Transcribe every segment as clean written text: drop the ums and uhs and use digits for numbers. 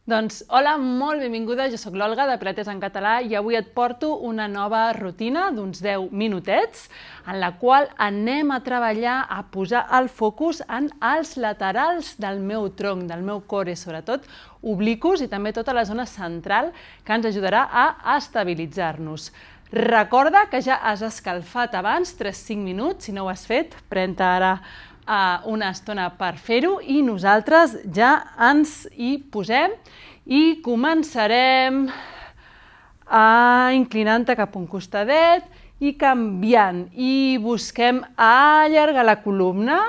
Doncs hola, molt benvinguda, jo sóc l'Olga de Pilates en Català i avui et porto una nova rutina d'uns 10 minutets en la qual anem a treballar a posar el focus en els laterals del meu tronc, del meu core, sobretot obliqus i també tota la zona central que ens ajudarà a estabilitzar-nos. Recorda que ja has escalfat abans 3-5 minuts, si no ho has fet, pren-te ara una estona per fer-ho i nosaltres ja ens hi posem i començarem inclinant-te cap a un costadet i canviant i busquem allargar la columna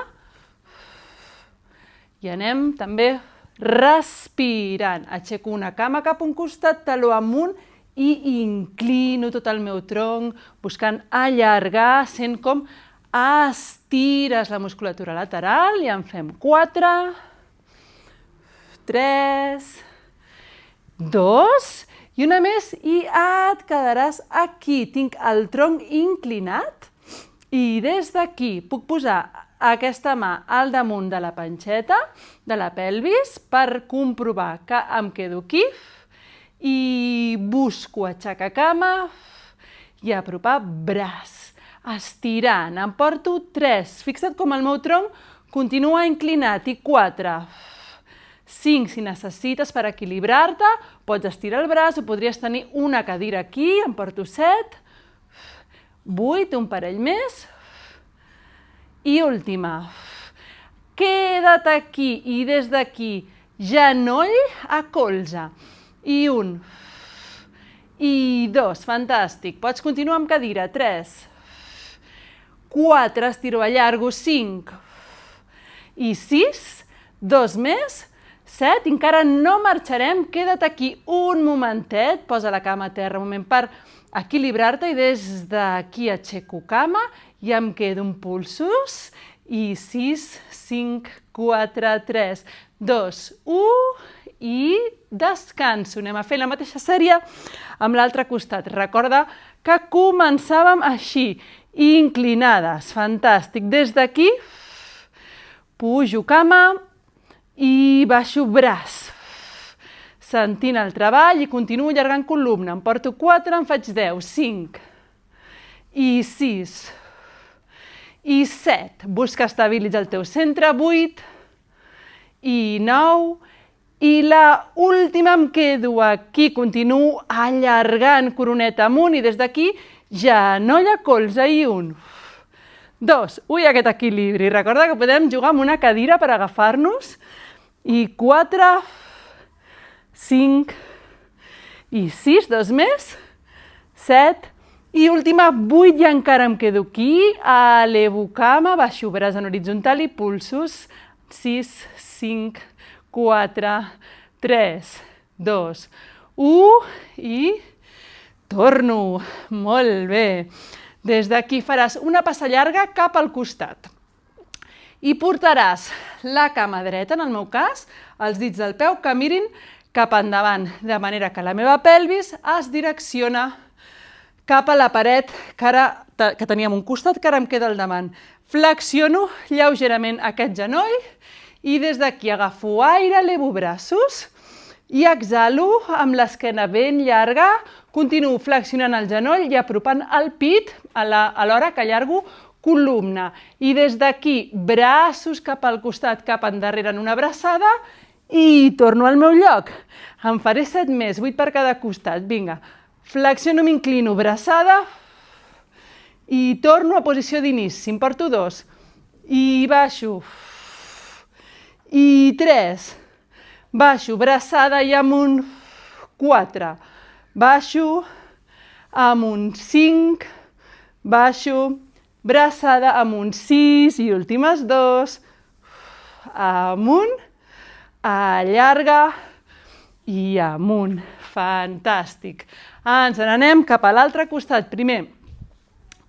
i anem també respirant. Aixeco una cama cap a un costat, taló amunt i inclino tot el meu tronc buscant allargar, sent com estires la musculatura lateral i en fem 4, 3, 2 i una més i et quedaràs aquí. Tinc el tronc inclinat i des d'aquí puc posar aquesta mà al damunt de la panxeta de la pelvis per comprovar que em quedo aquí i busco aixecar cama i apropar braç. Estirant, em porto 3, fixa't com el meu tronc continua inclinat i 4, 5 si necessites per equilibrar-te, pots estirar el braç o podries tenir una cadira aquí, em porto 7, 8, un parell més i última. Queda't aquí i des d'aquí, genoll a colze i 1 i 2, fantàstic, pots continuar amb cadira, 3, 4, estiro, allargo, 5 i 6, 2 més, 7, encara no marxarem, queda't aquí un momentet, posa la cama a terra un moment per equilibrar-te i des d'aquí aixeco cama i em quedo un pulsos i 6, 5, 4, 3, 2, 1 i descanso. Anem a fer la mateixa sèrie amb l'altre costat. Recorda que començàvem així, inclinades, fantàstic. Des d'aquí pujo cama i baixo braç, sentint el treball i continuo allargant columna. Em porto 4, em faig 10, 5 i 6 i 7. Busca estabilitzar el teu centre, 8 i 9 i la última em quedo aquí. Continuo allargant coroneta amunt i des d'aquí genoll a colze i 1, 2, ui, aquest equilibri. Recorda que podem jugar amb una cadira per agafar-nos i 4, 5 i 6, 2 més, 7 i última, 8 i encara em quedo aquí, elevo cama, baixo braç en horitzontal i pulsos, 6, 5, 4, 3, 2, 1 i torno. Molt bé. Des d'aquí faràs una passa llarga cap al costat i portaràs la cama dreta, en el meu cas, els dits del peu que mirin cap endavant, de manera que la meva pelvis es direcciona cap a la paret que teníem un costat, que ara em queda al davant. Flexiono lleugerament aquest genoll i des d'aquí agafo aire, elevo braços i exhalo amb l'esquena ben llarga, continuo flexionant el genoll i apropant el pit alhora que allargo columna. I des d'aquí, braços cap al costat, cap endarrere en una abraçada i torno al meu lloc. En faré 7 més, 8 per cada costat. Vinga, flexiono, m'inclino, abraçada i torno a posició d'inici. Em porto 2 i baixo i 3, baixo, braçada i amunt, 4, baixo, amunt, 5, baixo, braçada, amunt, 6 i últimes 2, amunt, allarga i amunt. Fantàstic. Ens n'anem cap a l'altre costat. Primer,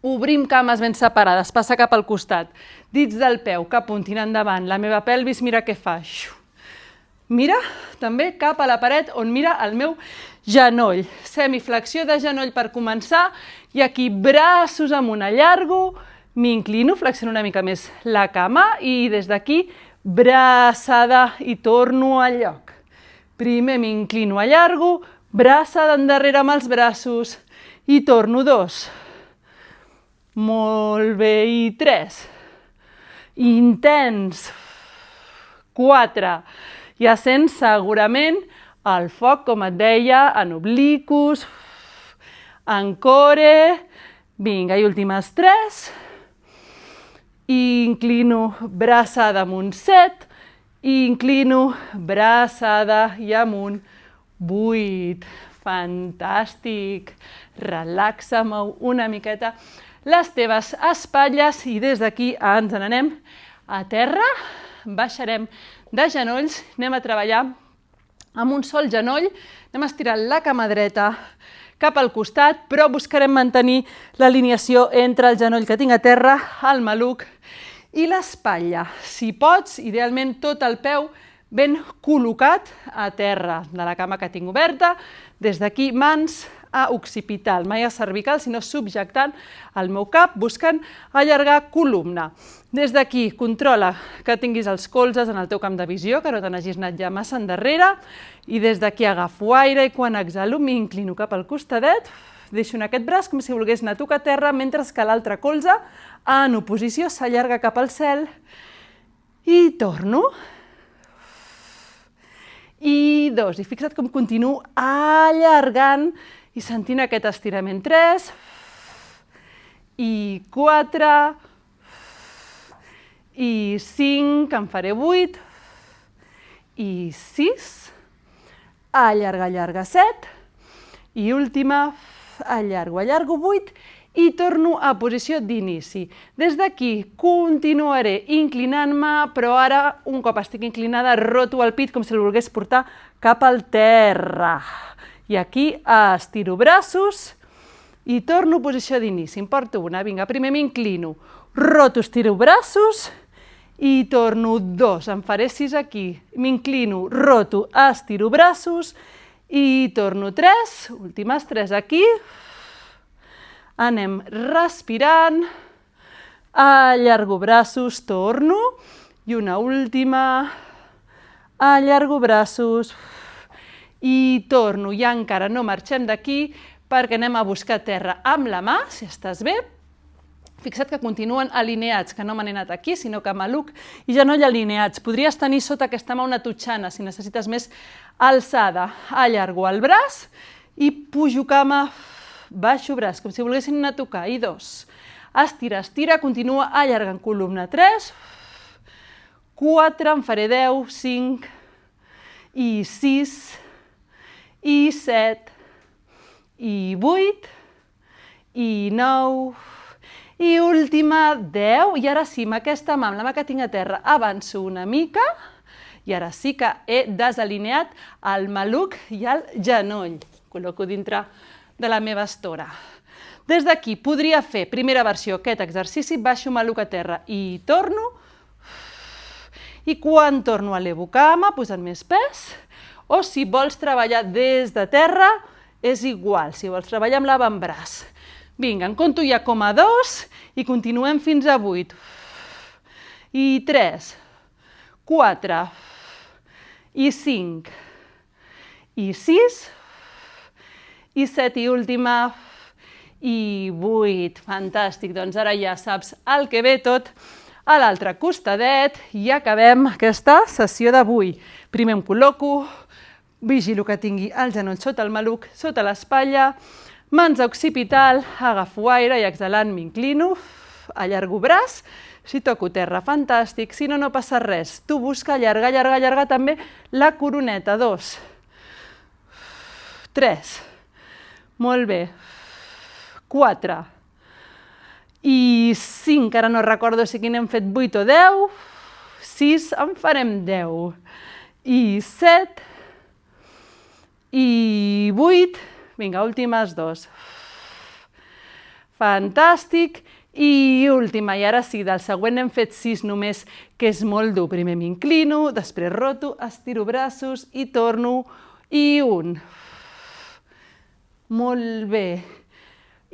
obrim cames ben separades, passa cap al costat, dits del peu que apuntin endavant, la meva pelvis mira què fa. Mira també cap a la paret on mira el meu genoll. Semiflexió de genoll per començar i aquí braços amunt, allargo, m'inclino, flexiono una mica més la cama i des d'aquí braçada i torno al lloc. Primer m'inclino, allargo, braçada endarrere amb els braços i torno 2. Molt bé, i 3. Intens. 4. Ja sents segurament el foc, com et deia, en obliqus, en core. Vinga, i últimes 3. Inclino, braçada amunt, 7. Inclino, braçada i amunt, 8. Fantàstic. Relaxa-me una miqueta les teves espatlles i des d'aquí ens n'anem a terra. Baixarem de genolls, anem a treballar amb un sol genoll, anem a estirar la cama dreta cap al costat, però buscarem mantenir l'alineació entre el genoll que tinc a terra, el maluc i l'espatlla. Si pots, idealment tot el peu ben col·locat a terra de la cama que tinc oberta, des d'aquí mans a occipital, mai a cervical, sinó subjectant el meu cap, buscant allargar columna. Des d'aquí controla que tinguis els colzes en el teu camp de visió, que no te n'hagis anat ja massa endarrere, i des d'aquí agafo aire i quan exhalo m'inclino cap al costadet, deixo en aquest braç com si volgués anar a tocar terra, mentre que l'altre colze en oposició s'allarga cap al cel i torno. I 2, i fixa't com continuo allargant i sentint aquest estirament. 3, i 4, i 5, en faré 8, i 6, allarga, allarga, 7, i última, allargo, 8, i torno a posició d'inici. Des d'aquí continuaré inclinant-me, però ara, un cop estic inclinada, roto el pit com si el volgués portar cap al terra. I aquí estiro braços i torno a posició d'inici. Em porto una, vinga, primer m'inclino, roto, estiro braços i torno 2. En faré 6 aquí. M'inclino, roto, estiro braços i torno 3. Últimes 3 aquí. Anem respirant, allargo braços, torno, i una última, allargo braços i torno. I encara no marxem d'aquí perquè anem a buscar terra amb la mà, si estàs bé. Fixa't que continuen alineats, que no m'han anat aquí, sinó que maluc i genoll alineats. Podries tenir sota aquesta mà una totxana, si necessites més alçada. Allargo el braç i pujo cama, baixo braç, com si volguessin anar a tocar, i 2. Estira, estira, continua allargant columna. 3, 4, en faré 10, 5, i 6, i 7, i 8, i 9, i última 10. I ara sí, amb aquesta mà, amb la mà que tinc a terra, avanço una mica, i ara sí que he desalineat el maluc i el genoll. Col·loco dintre de la meva estora. Des d'aquí podria fer, primera versió, aquest exercici, baixo maluc a terra i torno, i quan torno elevo cama, posant més pes, o si vols treballar des de terra, és igual, si vols treballar amb l'avantbraç. Vinga, en compto ja com a 2 i continuem fins a 8. I 3, 4, i 5, i 6, i 7, i última, i 8. Fantàstic, doncs ara ja saps el que ve tot a l'altre costadet i acabem aquesta sessió d'avui. Primer em col·loco, vigilo que tingui el genoll sota el maluc, sota l'espatlla, mans a occipital, agafo aire i exhalant m'inclino, allargo braç, si toco terra, fantàstic, si no, no passa res. Tu busca allargar, allargar, allargar també la coroneta. 2, 3, molt bé, 4, i 5, ara no recordo si n'hem fet 8 o 10, 6, en farem 10, i 7, i 8, vinga, últimes 2. Fantàstic, i última, i ara sí, del següent n'hem fet 6 només, que és molt dur. Primer m'inclino, després roto, estiro braços i torno, i 1. Molt bé.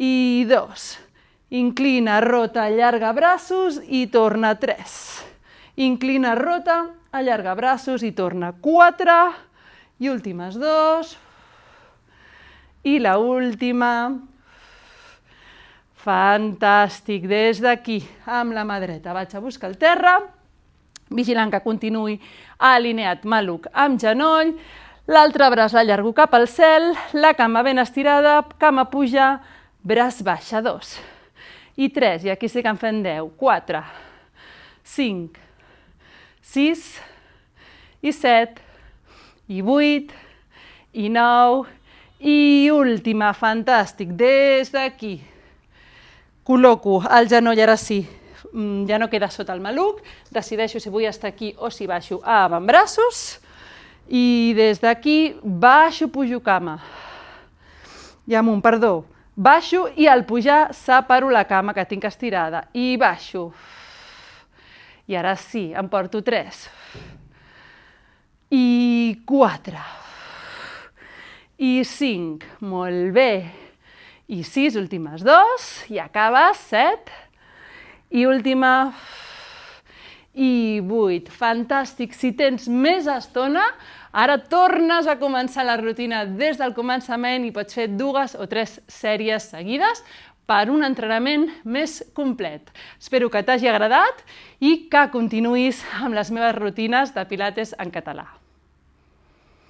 I 2. Inclina, rota, allarga braços i torna 3. Inclina, rota, allarga braços i torna 4. I últimes 2. I la última. Fantàstic. Des d'aquí, amb la mà dreta, vaig a buscar el terra, vigilant que continuï alineat maluc amb genoll, l'altre braç l'allargo cap al cel, la cama ben estirada, cama puja, braç baixa, 2. I 3, i aquí sí que en fem 10, 4, 5, 6, i 7, i 8, i 9, i última, fantàstic, des d'aquí. Col·loco el genoll, ara sí, ja no queda sota el maluc, decideixo si vull estar aquí o si baixo a avantbraços, i des d'aquí baixo, pujo cama, i amunt, perdó, baixo i al pujar separo la cama que tinc estirada, i baixo, i ara sí, em porto 3, i 4, i 5, molt bé, i 6, últimes 2, i acabes, 7, i última, i 8. Fantàstic, si tens més estona, ara tornes a començar la rutina des del començament i pots fer 2 o 3 sèries seguides per un entrenament més complet. Espero que t'hagi agradat i que continuïs amb les meves rutines de Pilates en català.